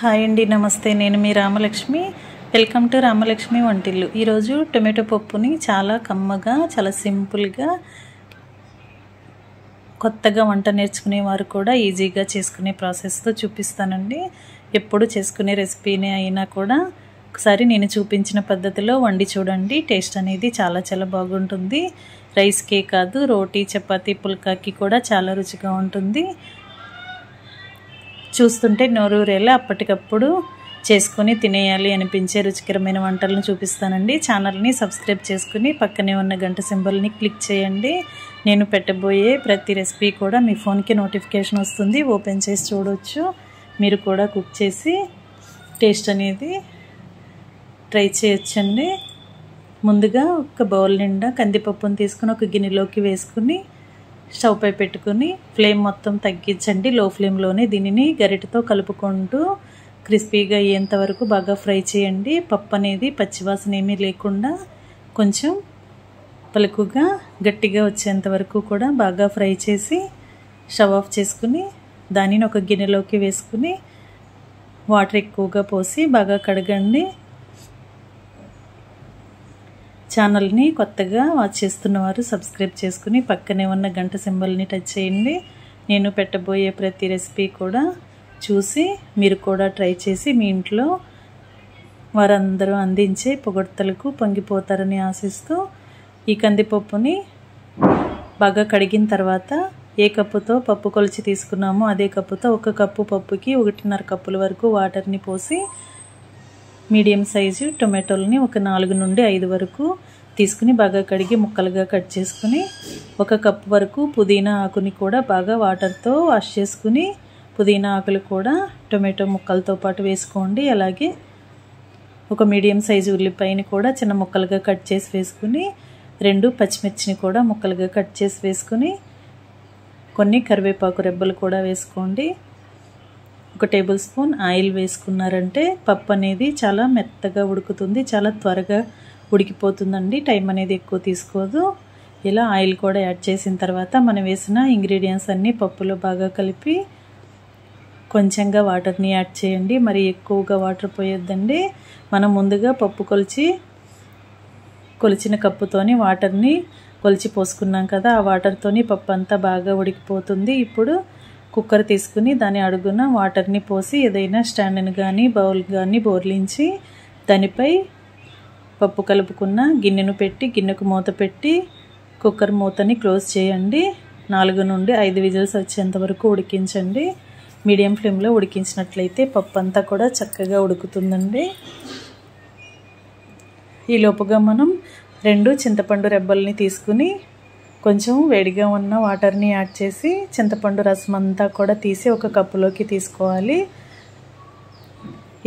Hi అండి, నమస్తే. నేను మీ రామలక్ష్మి. వెల్కమ్ టు రామలక్ష్మి వంటిల్లు. ఈరోజు టొమాటో పప్పుని చాలా కమ్మగా, చాలా సింపుల్గా, కొత్తగా వంట నేర్చుకునే వారు కూడా ఈజీగా చేసుకునే ప్రాసెస్తో చూపిస్తానండి. ఎప్పుడు చేసుకునే రెసిపీని అయినా కూడా ఒకసారి నేను చూపించిన పద్ధతిలో వండి చూడండి. టేస్ట్ అనేది చాలా చాలా బాగుంటుంది. రైస్కే కాదు, రోటీ, చపాతీ, పుల్కాకి కూడా చాలా రుచిగా ఉంటుంది. చూస్తుంటే నోరూరేలా అప్పటికప్పుడు చేసుకొని తినేయాలి అనిపించే రుచికరమైన వంటలను చూపిస్తానండి. ఛానల్ని సబ్స్క్రైబ్ చేసుకుని పక్కనే ఉన్న గంట సింబల్ని క్లిక్ చేయండి. నేను పెట్టబోయే ప్రతి రెసిపీ కూడా మీ ఫోన్కి నోటిఫికేషన్ వస్తుంది. ఓపెన్ చేసి చూడవచ్చు. మీరు కూడా కుక్ చేసి టేస్ట్ అనేది ట్రై చేయొచ్చండి. ముందుగా ఒక బౌల్ నిండా కందిపప్పును తీసుకుని ఒక గిన్నెలోకి వేసుకుని స్టవ్ పై పెట్టుకుని ఫ్లేమ్ మొత్తం తగ్గించండి. లో ఫ్లేమ్లోనే దీనిని గరిటెతో కలుపుకుంటూ క్రిస్పీగా అయ్యేంత వరకు బాగా ఫ్రై చేయండి. పప్పు అనేది పచ్చివాసన ఏమీ లేకుండా కొంచెం పలుకుగా గట్టిగా వచ్చేంత వరకు కూడా బాగా ఫ్రై చేసి స్టవ్ ఆఫ్ చేసుకుని దానిని ఒక గిన్నెలోకి వేసుకుని వాటర్ ఎక్కువగా పోసి బాగా కడగండి. ఛానల్ని కొత్తగా వాచ్ చేస్తున్నవారు సబ్స్క్రైబ్ చేసుకుని పక్కనే ఉన్న గంట సింబల్ని టచ్ చేయండి. నేను పెట్టబోయే ప్రతి రెసిపీ కూడా చూసి మీరు కూడా ట్రై చేసి మీ ఇంట్లో వారందరూ అందించే పొగడ్తలకు పొంగిపోతారని ఆశిస్తూ ఈ కందిపప్పుని బాగా కడిగిన తర్వాత ఏ కప్పుతో పప్పు కొలిచి తీసుకున్నామో అదే కప్పుతో ఒక కప్పు పప్పుకి 1.5 కప్పుల వరకు వాటర్ని పోసి మీడియం సైజు టొమాటోలని ఒక 4 నుండి 5 వరకు తీసుకుని బాగా కడిగి ముక్కలుగా కట్ చేసుకుని 1 కప్పు వరకు పుదీనా ఆకుని కూడా బాగా వాటర్తో వాష్ చేసుకుని పుదీనా ఆకులు కూడా టొమాటో ముక్కలతో పాటు వేసుకోండి. అలాగే ఒక మీడియం సైజు ఉల్లిపాయని కూడా చిన్న ముక్కలుగా కట్ చేసి వేసుకుని 2 పచ్చిమిర్చిని కూడా ముక్కలుగా కట్ చేసి వేసుకుని కొన్ని కరివేపాకు రెబ్బలు కూడా వేసుకోండి. 1 టేబుల్ స్పూన్ ఆయిల్ వేసుకున్నారంటే పప్పు అనేది చాలా మెత్తగా ఉడుకుతుంది, చాలా త్వరగా ఉడికిపోతుందండి. టైం అనేది ఎక్కువ తీసుకోదు. ఇలా ఆయిల్ కూడా యాడ్ చేసిన తర్వాత మనం వేసిన ఇంగ్రీడియంట్స్ అన్నీ పప్పులో బాగా కలిపి కొంచెంగా వాటర్ని యాడ్ చేయండి. మరి ఎక్కువగా వాటర్ పోయొద్దండి. మనం ముందుగా పప్పు కొలిచిన కప్పుతోని వాటర్ని కొలిచి పోసుకున్నాం కదా, ఆ వాటర్తోని పప్పు అంతా బాగా ఉడికిపోతుంది. ఇప్పుడు కుక్కర్ తీసుకుని దాని అడుగున వాటర్ని పోసి ఏదైనా స్టాండ్ని కానీ బౌల్ కానీ బోర్లించి దానిపై పప్పు కలుపుకున్న గిన్నెను పెట్టి గిన్నెకు మూత పెట్టి కుక్కర్ మూతని క్లోజ్ చేయండి. 4 నుండి 5 విజిల్స్ వచ్చేంత వరకు ఉడికించండి. మీడియం ఫ్లేమ్లో ఉడికించినట్లయితే పప్పు అంతా కూడా చక్కగా ఉడుకుతుందండి. ఈలోపుగా మనం 2 చింతపండు రెబ్బల్ని తీసుకుని కొంచెం వేడిగా ఉన్న వాటర్ని యాడ్ చేసి చింతపండు రసం అంతా కూడా తీసి 1 కప్పులోకి తీసుకోవాలి.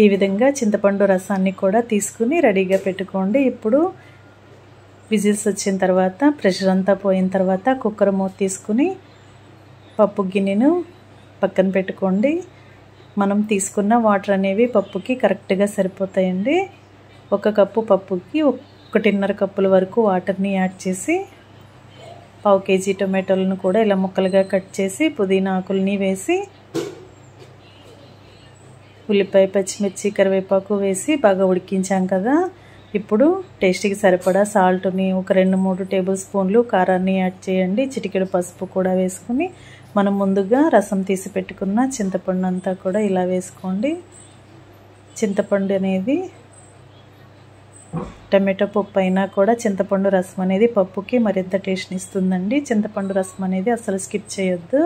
ఈ విధంగా చింతపండు రసాన్ని కూడా తీసుకుని రెడీగా పెట్టుకోండి. ఇప్పుడు విజిల్స్ వచ్చిన తర్వాత ప్రెషర్ అంతా పోయిన తర్వాత కుక్కర్ మూత తీసుకుని పప్పు గిన్నెను పక్కన పెట్టుకోండి. మనం తీసుకున్న వాటర్ అనేవి పప్పుకి కరెక్ట్గా సరిపోతాయండి. 1 కప్పు పప్పుకి 1.5 కప్పుల వరకు వాటర్ని యాడ్ చేసి 1/2 కేజీ టొమాటోలను కూడా ఇలా ముక్కలుగా కట్ చేసి పుదీనా ఆకుల్ని వేసి ఉల్లిపాయ, పచ్చిమిర్చి, కరివేపాకు వేసి బాగా ఉడికించాం కదా. ఇప్పుడు టేస్ట్కి సరిపడా సాల్ట్ని 2-3 టేబుల్ స్పూన్లు కారాన్ని యాడ్ చేయండి. చిటికెడు పసుపు కూడా వేసుకుని మనం ముందుగా రసం తీసి పెట్టుకున్న చింతపండు అంతా కూడా ఇలా వేసుకోండి. చింతపండు అనేది టమాటో పప్పు అయినా కూడా చింతపండు రసం అనేది పప్పుకి మరింత టేస్ట్ని ఇస్తుందండి. చింతపండు రసం అనేది అసలు స్కిప్ చేయొద్దు.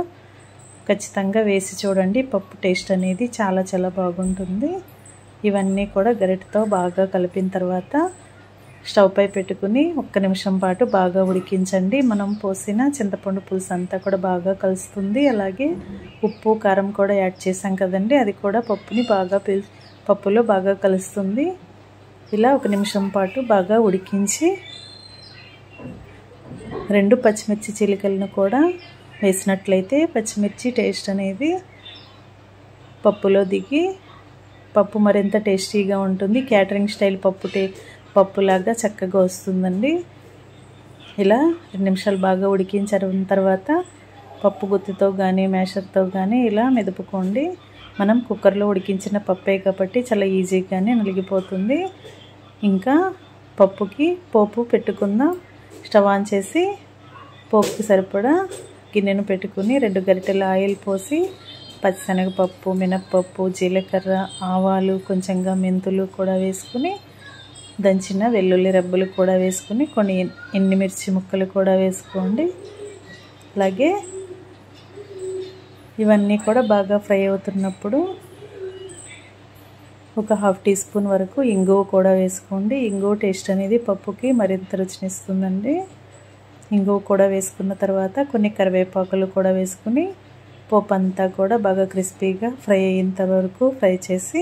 ఖచ్చితంగా వేసి చూడండి. పప్పు టేస్ట్ అనేది చాలా చాలా బాగుంటుంది. ఇవన్నీ కూడా గరిటెతో బాగా కలిపిన తర్వాత స్టవ్ పై పెట్టుకుని 1 నిమిషం పాటు బాగా ఉడికించండి. మనం పోసిన చింతపండు పులుసు అంతా కూడా బాగా కలుస్తుంది. అలాగే ఉప్పు, కారం కూడా యాడ్ చేసాం కదండి, అది కూడా పప్పులో బాగా కలుస్తుంది. ఇలా 1 నిమిషం పాటు బాగా ఉడికించి 2 పచ్చిమిర్చి చీలికలను కూడా వేసినట్లయితే పచ్చిమిర్చి టేస్ట్ అనేది పప్పులో దిగి పప్పు మరింత టేస్టీగా ఉంటుంది. క్యాటరింగ్ స్టైల్ పప్పులాగా చక్కగా వస్తుందండి. ఇలా 2 నిమిషాలు బాగా ఉడికించిన తర్వాత పప్పు గుత్తితో కానీ మ్యాషర్తో కానీ ఇలా మెదుపుకోండి. మనం కుక్కర్లో ఉడికించిన పప్పే కాబట్టి చాలా ఈజీగానే నలిగిపోతుంది. ఇంకా పప్పుకి పోపు పెట్టుకుందాం. స్టవ్ ఆన్ చేసి పోపుకి సరిపడా గిన్నెను పెట్టుకుని 2 గరిటెల ఆయిల్ పోసి పచ్చిశనగపప్పు, మినప్పప్పు, జీలకర్ర, ఆవాలు, కొంచెంగా మెంతులు కూడా వేసుకుని దంచిన వెల్లుల్లి రెబ్బలు కూడా వేసుకుని కొన్ని ఎండుమిర్చి ముక్కలు కూడా వేసుకోండి. అలాగే ఇవన్నీ కూడా బాగా ఫ్రై అవుతున్నప్పుడు ఒక 1/2 టీ స్పూన్ వరకు ఇంగువ కూడా వేసుకోండి. ఇంగువ టేస్ట్ అనేది పప్పుకి మరింత రుచినిస్తుందండి. ఇంగువ కూడా వేసుకున్న తర్వాత కొన్ని కరివేపాకులు కూడా వేసుకుని పోపు అంతా కూడా బాగా క్రిస్పీగా ఫ్రై అయ్యేంత వరకు ఫ్రై చేసి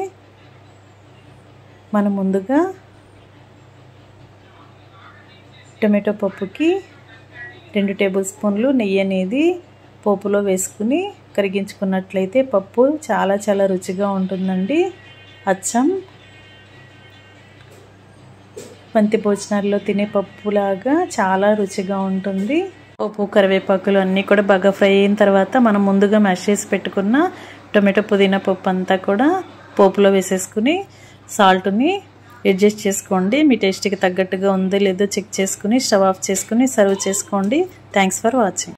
మనం ముందుగా టొమాటో పప్పుకి 2 టేబుల్ స్పూన్లు నెయ్యి అనేది పోపులో వేసుకుని కరిగించుకున్నట్లయితే పప్పు చాలా రుచిగా ఉంటుందండి. అచ్చం బంతి భోజనాల్లో తినే పప్పులాగా చాలా రుచిగా ఉంటుంది. పోపు కరివేపాకులు అన్నీ కూడా బాగా ఫ్రై అయిన తర్వాత మనం ముందుగా మ్యాష్ చేసి పెట్టుకున్న టొమాటో పుదీనా పప్పు అంతా కూడా పోపులో వేసేసుకుని సాల్ట్ని అడ్జస్ట్ చేసుకోండి. మీ టేస్ట్కి తగ్గట్టుగా ఉందో లేదో చెక్ చేసుకుని స్టవ్ ఆఫ్ చేసుకుని సర్వ్ చేసుకోండి. Thanks for watching.